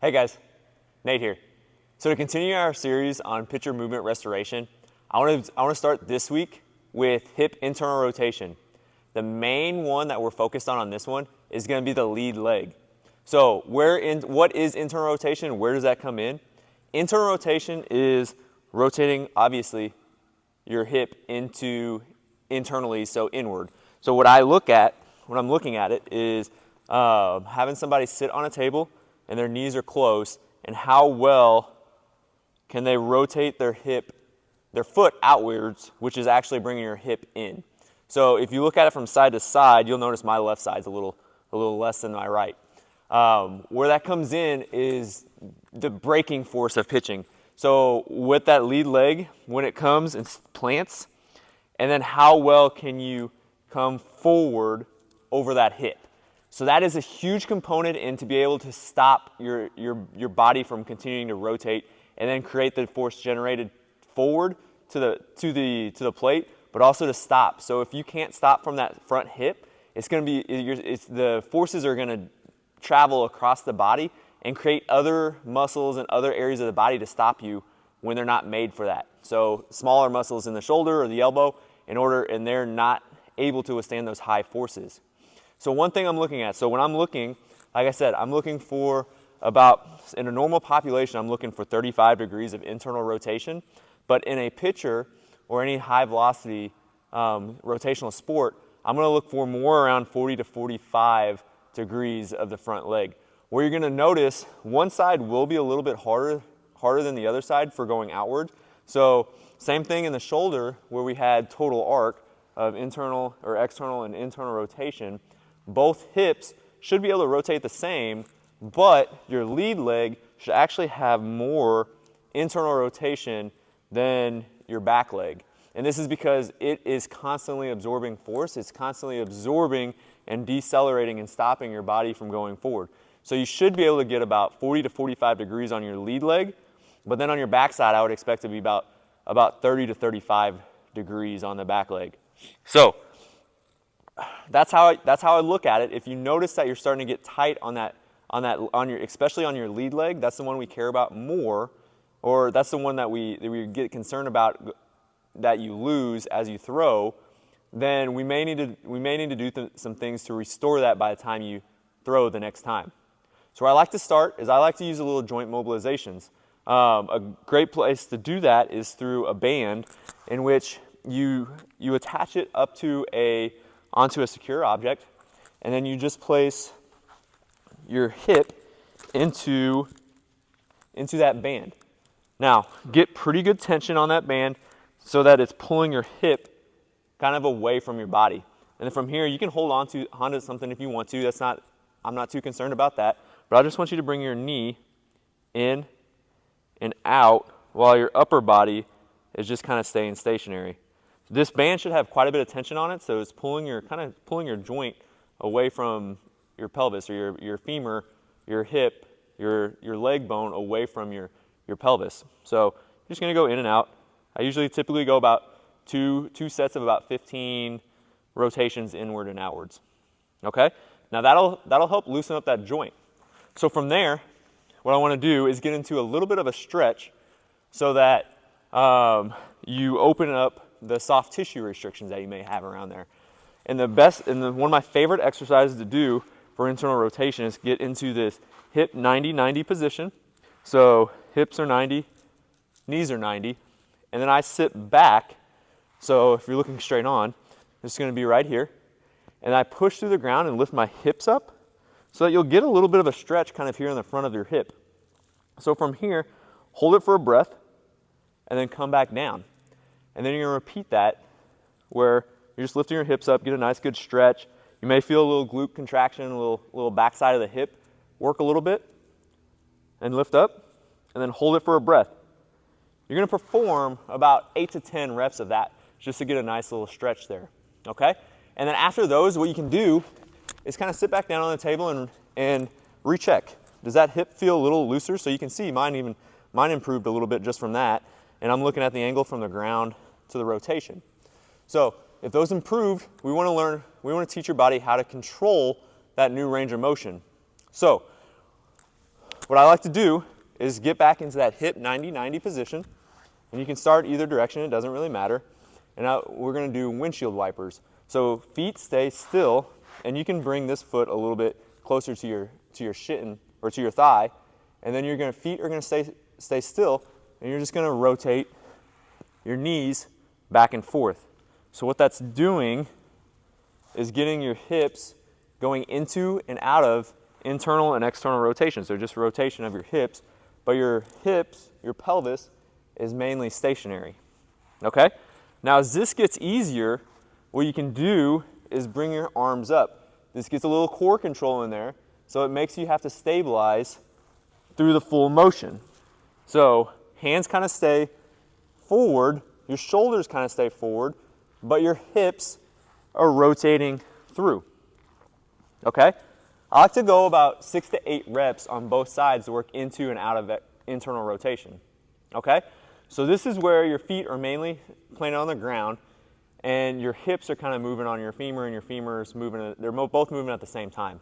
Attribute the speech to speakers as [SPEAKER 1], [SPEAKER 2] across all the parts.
[SPEAKER 1] Hey guys, Nate here. So to continue our series on pitcher movement restoration, I want to start this week with hip internal rotation. The main one that we're focused on this one is going to be the lead leg. So what is internal rotation? Where does that come in? Internal rotation is rotating, obviously, your hip internally, so inward. So when I'm looking at it is having somebody sit on a table and their knees are close, and how well can they rotate their foot outwards, which is actually bringing your hip in. So if you look at it from side to side, you'll notice my left side's a little less than my right. Where that comes in is the braking force of pitching. So with that lead leg, when it comes and plants, and then how well can you come forward over that hip. So that is a huge component in to be able to stop your body from continuing to rotate and then create the force generated forward to the plate, but also to stop. So if you can't stop from that front hip, the forces are going to travel across the body and create other muscles and other areas of the body to stop you when they're not made for that. So smaller muscles in the shoulder or the elbow and they're not able to withstand those high forces. So one thing I'm looking at, so when I'm looking, like I said, I'm looking for in a normal population, I'm looking for 35 degrees of internal rotation. But in a pitcher or any high velocity rotational sport, I'm going to look for more around 40 to 45 degrees of the front leg. Where you're going to notice one side will be a little bit harder than the other side for going outward. So same thing in the shoulder where we had total arc of internal or external and internal rotation. Both hips should be able to rotate the same, but your lead leg should actually have more internal rotation than your back leg. And this is because it is constantly absorbing force. It's constantly absorbing and decelerating and stopping your body from going forward. So you should be able to get about 40 to 45 degrees on your lead leg, but then on your backside, I would expect to be about 30 to 35 degrees on the back leg. So that's how I look at it. If you notice that you're starting to get tight especially on your lead leg, that's the one we care about more, or that's the one that we get concerned about that you lose as you throw. Then we may need to do some things to restore that by the time you throw the next time. So where I like to start is I like to use a little joint mobilizations. A great place to do that is through a band in which you attach it up onto a secure object, and then you just place your hip into that band. Now, get pretty good tension on that band so that it's pulling your hip kind of away from your body. And then from here, you can hold onto something if you want to. I'm not too concerned about that, but I just want you to bring your knee in and out while your upper body is just kind of staying stationary. This band should have quite a bit of tension on it, so it's pulling your joint away from your pelvis, or your femur, your hip, your leg bone away from your pelvis. So you're just going to go in and out. I usually typically go about two sets of about 15 rotations inward and outwards. Okay? Now that'll help loosen up that joint. So from there, what I want to do is get into a little bit of a stretch so that you open up the soft tissue restrictions that you may have around there. And one of my favorite exercises to do for internal rotation is get into this hip 90-90 position. So hips are 90, knees are 90, and then I sit back. So if you're looking straight on, it's going to be right here. And I push through the ground and lift my hips up so that you'll get a little bit of a stretch kind of here in the front of your hip. So from here, hold it for a breath, and then come back down. And then you're going to repeat that where you're just lifting your hips up, get a nice good stretch. You may feel a little glute contraction, a little backside of the hip. Work a little bit and lift up, and then hold it for a breath. You're going to perform about 8 to 10 reps of that just to get a nice little stretch there, okay? And then after those, what you can do is kind of sit back down on the table and recheck. Does that hip feel a little looser? So you can see mine improved a little bit just from that. And I'm looking at the angle from the ground to the rotation. So if those improved, we want to teach your body how to control that new range of motion. So what I like to do is get back into that hip 90-90 position, and you can start either direction, it doesn't really matter. And now we're gonna do windshield wipers. So feet stay still, and you can bring this foot a little bit closer to your shin or to your thigh, and then feet are gonna stay still, and you're just gonna rotate your knees back and forth. So what that's doing is getting your hips going into and out of internal and external rotation. So just rotation of your hips, but your hips, your pelvis is mainly stationary. Okay? Now as this gets easier, what you can do is bring your arms up. This gets a little core control in there, so it makes you have to stabilize through the full motion. So hands kind of stay forward, your shoulders kind of stay forward, but your hips are rotating through. Okay? I like to go about 6 to 8 reps on both sides to work into and out of internal rotation. Okay? So this is where your feet are mainly planted on the ground, and your hips are kind of moving on your femur, and your femur is moving, they're both moving at the same time.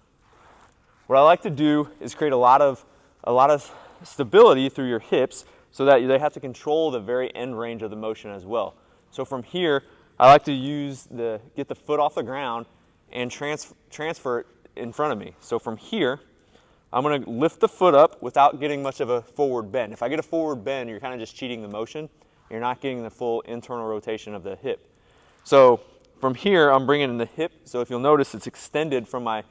[SPEAKER 1] What I like to do is create a lot of stability through your hips so that they have to control the very end range of the motion as well. So from here, I like to get the foot off the ground and transfer it in front of me. So from here, I'm going to lift the foot up without getting much of a forward bend. If I get a forward bend, you're kind of just cheating the motion. You're not getting the full internal rotation of the hip. So from here, I'm bringing in the hip. So if you'll notice, it's extended from my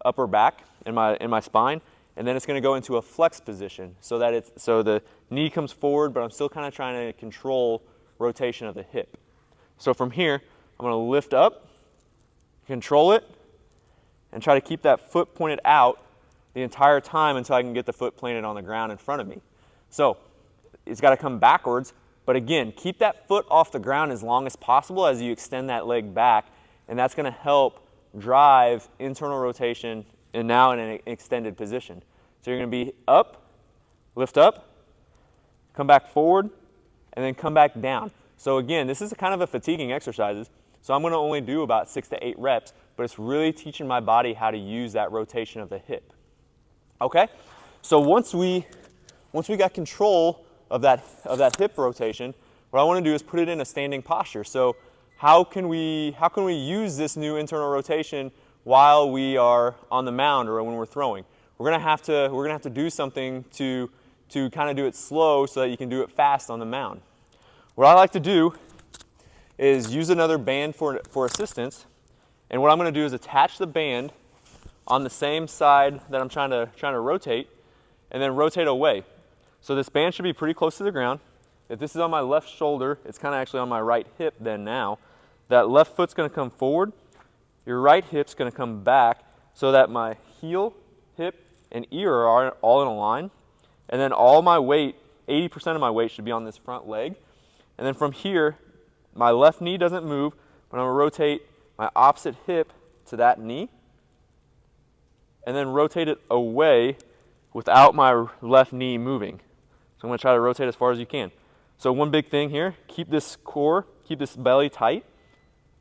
[SPEAKER 1] upper back and my spine, and then it's going to go into a flex position so the knee comes forward, but I'm still kind of trying to control rotation of the hip. So from here, I'm going to lift up, control it, and try to keep that foot pointed out the entire time until I can get the foot planted on the ground in front of me. So it's got to come backwards, but again, keep that foot off the ground as long as possible as you extend that leg back, and that's going to help drive internal rotation and now in an extended position. So you're going to be up, lift up, come back forward, and then come back down. So again, this is kind of a fatiguing exercise, so I'm going to only do about 6 to 8 reps, but it's really teaching my body how to use that rotation of the hip. Okay? So once we got control of that hip rotation, what I want to do is put it in a standing posture. So how can we use this new internal rotation while we are on the mound or when we're throwing? We're going to have to do something to kind of do it slow so that you can do it fast on the mound. What I like to do is use another band for assistance, and what I'm going to do is attach the band on the same side that I'm trying to rotate, and then rotate away. So this band should be pretty close to the ground. If this is on my left shoulder, it's kind of actually on my right hip then now. That left foot's going to come forward, your right hip's going to come back so that my heel, hip, and ear are all in a line, and then all my weight, 80% of my weight should be on this front leg. And then from here, my left knee doesn't move, but I'm going to rotate my opposite hip to that knee, and then rotate it away without my left knee moving. So I'm going to try to rotate as far as you can. So one big thing here, keep this core, keep this belly tight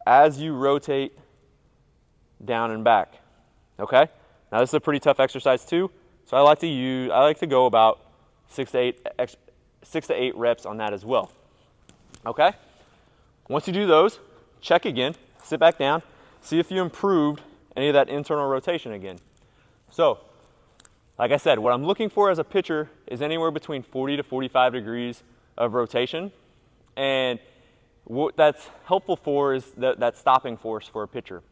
[SPEAKER 1] as you rotate down and back. Okay? Now this is a pretty tough exercise too, so I like to go about 6 to 8 reps on that as well. Okay? Once you do those, check again, sit back down, see if you improved any of that internal rotation again. So, like I said, what I'm looking for as a pitcher is anywhere between 40 to 45 degrees of rotation, and what that's helpful for is that stopping force for a pitcher.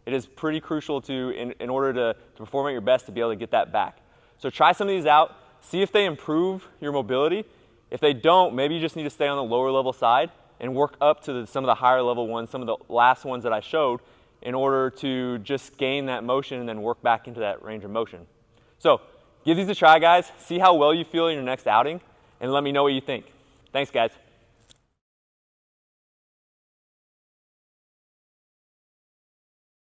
[SPEAKER 1] It is pretty crucial in order to perform at your best to be able to get that back. So try some of these out, see if they improve your mobility. If they don't, maybe you just need to stay on the lower level side and work up to some of the higher level ones, some of the last ones that I showed, in order to just gain that motion and then work back into that range of motion. So give these a try, guys. See how well you feel in your next outing, and let me know what you think. Thanks, guys.